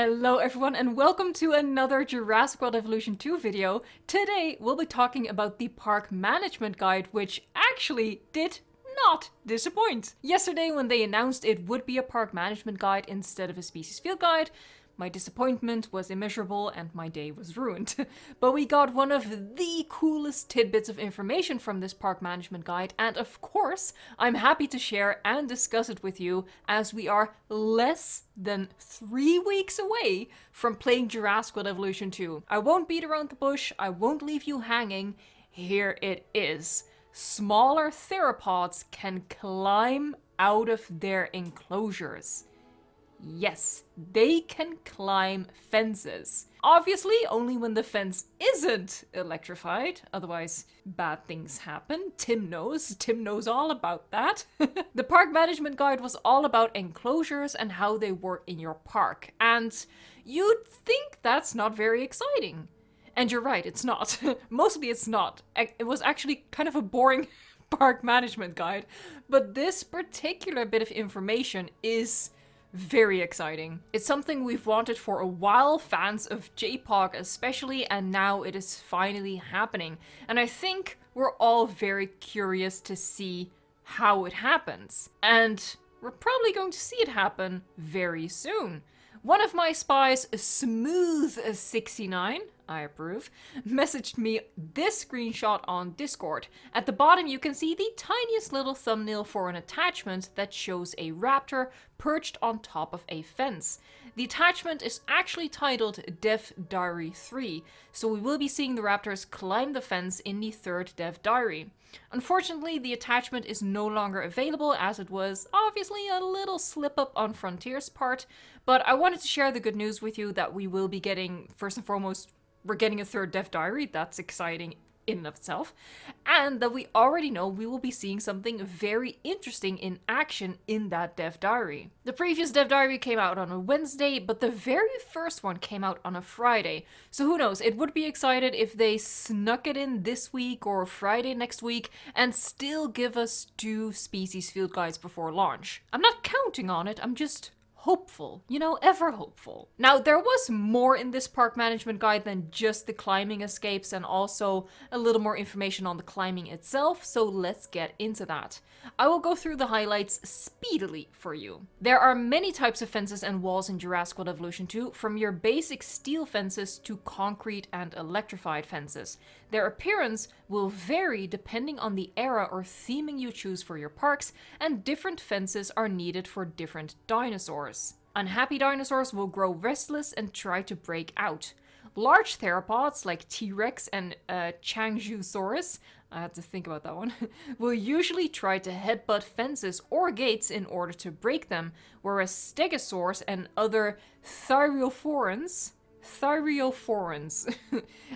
Hello everyone and welcome to another Jurassic World Evolution 2 video. Today we'll be talking about the park management guide, which actually did not disappoint. Yesterday when they announced it would be a park management guide instead of a species field guide, my disappointment was immeasurable and my day was ruined. But we got one of the coolest tidbits of information from this park management guide, and of course, I'm happy to share and discuss it with you as we are less than 3 weeks away from playing Jurassic World Evolution 2. I won't beat around the bush, I won't leave you hanging. Here it is. Smaller theropods can climb out of their enclosures. Yes, they can climb fences. Obviously, only when the fence isn't electrified, otherwise bad things happen. Tim knows all about that. The park management guide was all about enclosures and how they work in your park, and you'd think that's not very exciting. And you're right, it's not. Mostly it's not. It was actually kind of a boring park management guide, but this particular bit of information is very exciting. It's something we've wanted for a while, fans of JPOG especially, and now it is finally happening. And I think we're all very curious to see how it happens. And we're probably going to see it happen very soon. One of my spies, Smooth69, I approve, messaged me this screenshot on Discord. At the bottom you can see the tiniest little thumbnail for an attachment that shows a raptor perched on top of a fence. The attachment is actually titled Dev Diary 3, so we will be seeing the raptors climb the fence in the third Dev Diary. Unfortunately, the attachment is no longer available as it was obviously a little slip up on Frontier's part, but I wanted to share the good news with you that we will be getting, first and foremost, we're getting a third Dev Diary. That's exciting in and of itself. And that we already know we will be seeing something very interesting in action in that Dev Diary. The previous Dev Diary came out on a Wednesday, but the very first one came out on a Friday. So who knows, it would be excited if they snuck it in this week or Friday next week and still give us 2 species field guides before launch. I'm not counting on it, I'm just hopeful, you know, ever hopeful. Now, there was more in this park management guide than just the climbing escapes and also a little more information on the climbing itself, so let's get into that. I will go through the highlights speedily for you. There are many types of fences and walls in Jurassic World Evolution 2, from your basic steel fences to concrete and electrified fences. Their appearance will vary depending on the era or theming you choose for your parks, and different fences are needed for different dinosaurs. Unhappy dinosaurs will grow restless and try to break out. Large theropods like T-Rex and Changzhousaurus, I had to think about that one, will usually try to headbutt fences or gates in order to break them, whereas stegosaurs and other thyreophorans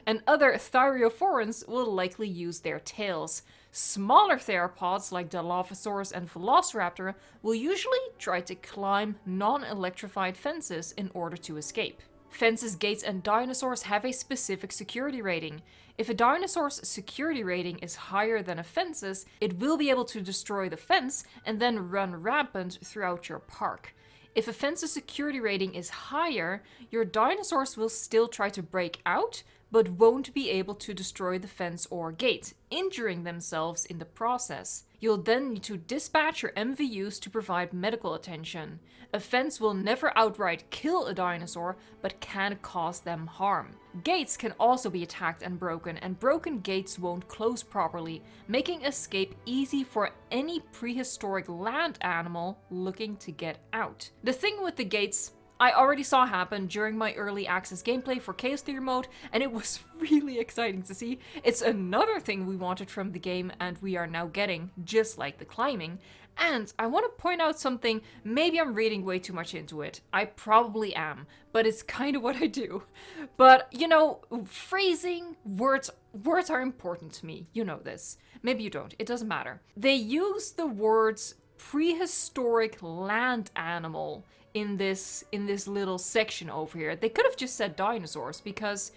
and other thyreophorans will likely use their tails. Smaller theropods like Dilophosaurus and Velociraptor will usually try to climb non-electrified fences in order to escape. Fences, gates, and dinosaurs have a specific security rating. If a dinosaur's security rating is higher than a fence's, it will be able to destroy the fence and then run rampant throughout your park. If a fence's security rating is higher, your dinosaurs will still try to break out, but won't be able to destroy the fence or gate, injuring themselves in the process. You'll then need to dispatch your MVUs to provide medical attention. A fence will never outright kill a dinosaur, but can cause them harm. Gates can also be attacked and broken gates won't close properly, making escape easy for any prehistoric land animal looking to get out. The thing with the gates, I already saw happen during my early access gameplay for Chaos Theory mode, and it was really exciting to see. It's another thing we wanted from the game and we are now getting, just like the climbing. And I want to point out something, maybe I'm reading way too much into it. I probably am, but it's kind of what I do. But, you know, phrasing, words are important to me. You know this. Maybe you don't. It doesn't matter. They use the words prehistoric land animal in this little section over here. They could have just said dinosaurs, because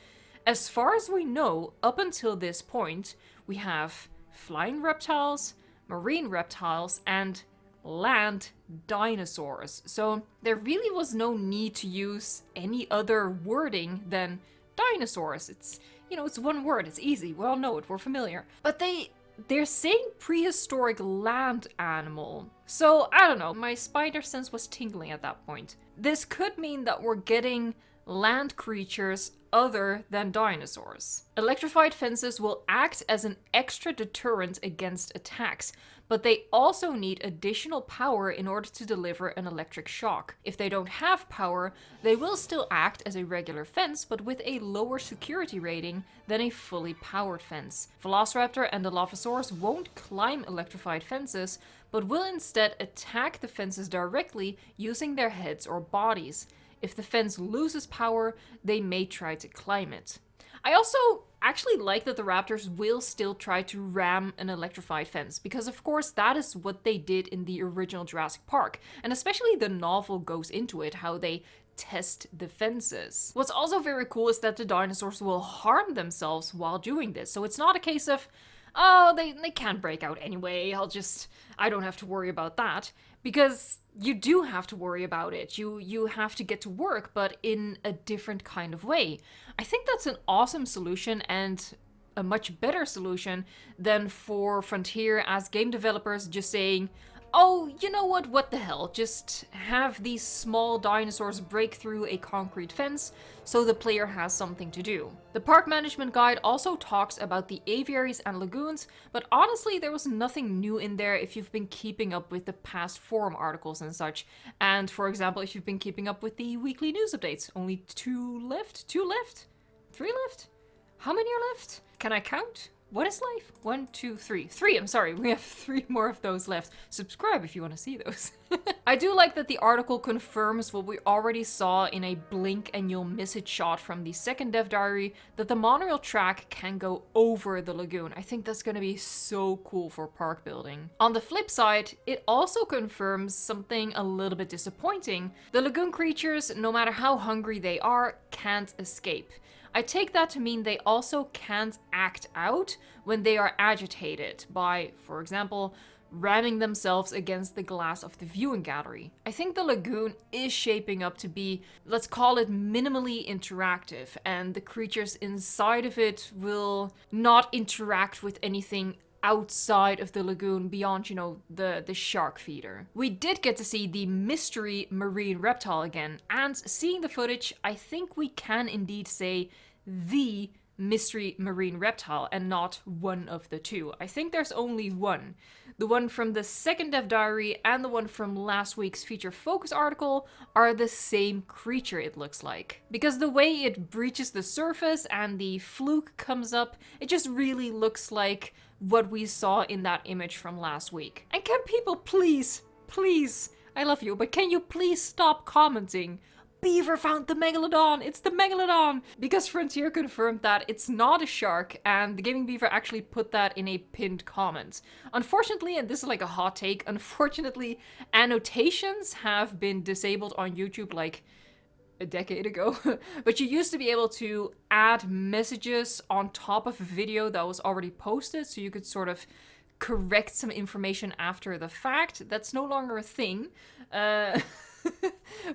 as far as we know, up until this point, we have flying reptiles, marine reptiles, and land dinosaurs. So there really was no need to use any other wording than dinosaurs. It's, you know, it's one word, it's easy, we all know it, we're familiar. But they're saying prehistoric land animal. So, I don't know, my spider sense was tingling at that point. This could mean that we're getting land creatures other than dinosaurs. Electrified fences will act as an extra deterrent against attacks, but they also need additional power in order to deliver an electric shock. If they don't have power, they will still act as a regular fence, but with a lower security rating than a fully powered fence. Velociraptor and Dilophosaurus won't climb electrified fences, but will instead attack the fences directly using their heads or bodies. If the fence loses power, they may try to climb it. I also actually like that the raptors will still try to ram an electrified fence, because of course that is what they did in the original Jurassic Park, and especially the novel goes into it, how they test the fences. What's also very cool is that the dinosaurs will harm themselves while doing this, so it's not a case of, oh, they can't break out anyway, I don't have to worry about that. Because you do have to worry about it. You have to get to work, but in a different kind of way. I think that's an awesome solution and a much better solution than for Frontier as game developers just saying, oh, you know what the hell, just have these small dinosaurs break through a concrete fence so the player has something to do. The park management guide also talks about the aviaries and lagoons, but honestly there was nothing new in there if you've been keeping up with the past forum articles and such. And for example, if you've been keeping up with the weekly news updates, only 2 left? 2 left? 3 left? How many are left? Can I count? What is life? 1, 2, 3. 3, I'm sorry. We have 3 more of those left. Subscribe if you want to see those. I do like that the article confirms what we already saw in a blink and you'll miss it shot from the second dev diary, that the monorail track can go over the lagoon. I think that's going to be so cool for park building. On the flip side, it also confirms something a little bit disappointing. The lagoon creatures, no matter how hungry they are, can't escape. I take that to mean they also can't act out when they are agitated by, for example, ramming themselves against the glass of the viewing gallery. I think the lagoon is shaping up to be, let's call it, minimally interactive, and the creatures inside of it will not interact with anything outside of the lagoon beyond, you know, the shark feeder. We did get to see the mystery marine reptile again, and seeing the footage, I think we can indeed say the mystery marine reptile and not one of the two. I think there's only one. The one from the second dev diary and the one from last week's feature focus article are the same creature, it looks like. Because the way it breaches the surface and the fluke comes up, it just really looks like what we saw in that image from last week. And can people please, I love you, but can you please stop commenting, Beaver found the Megalodon, it's the Megalodon! Because Frontier confirmed that it's not a shark, and the Gaming Beaver actually put that in a pinned comment. Unfortunately, and this is like a hot take, unfortunately, annotations have been disabled on YouTube like a decade ago. But you used to be able to add messages on top of a video that was already posted, so you could sort of correct some information after the fact. That's no longer a thing.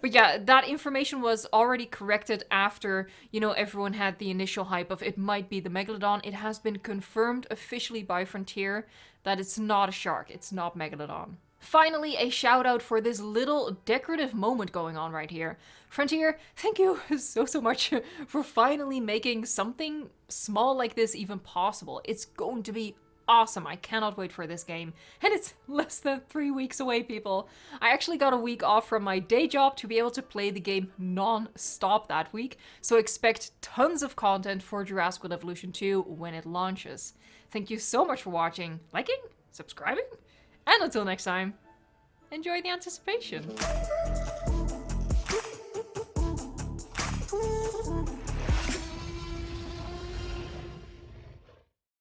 But yeah, that information was already corrected after, you know, everyone had the initial hype of it might be the Megalodon. It has been confirmed officially by Frontier that it's not a shark, it's not Megalodon. Finally, a shout out for this little decorative moment going on right here. Frontier, thank you so much for finally making something small like this even possible. It's going to be awesome. I cannot wait for this game. And it's less than 3 weeks away, people. I actually got a week off from my day job to be able to play the game non-stop that week, so expect tons of content for Jurassic World Evolution 2 when it launches. Thank you so much for watching, liking, subscribing, and until next time, enjoy the anticipation.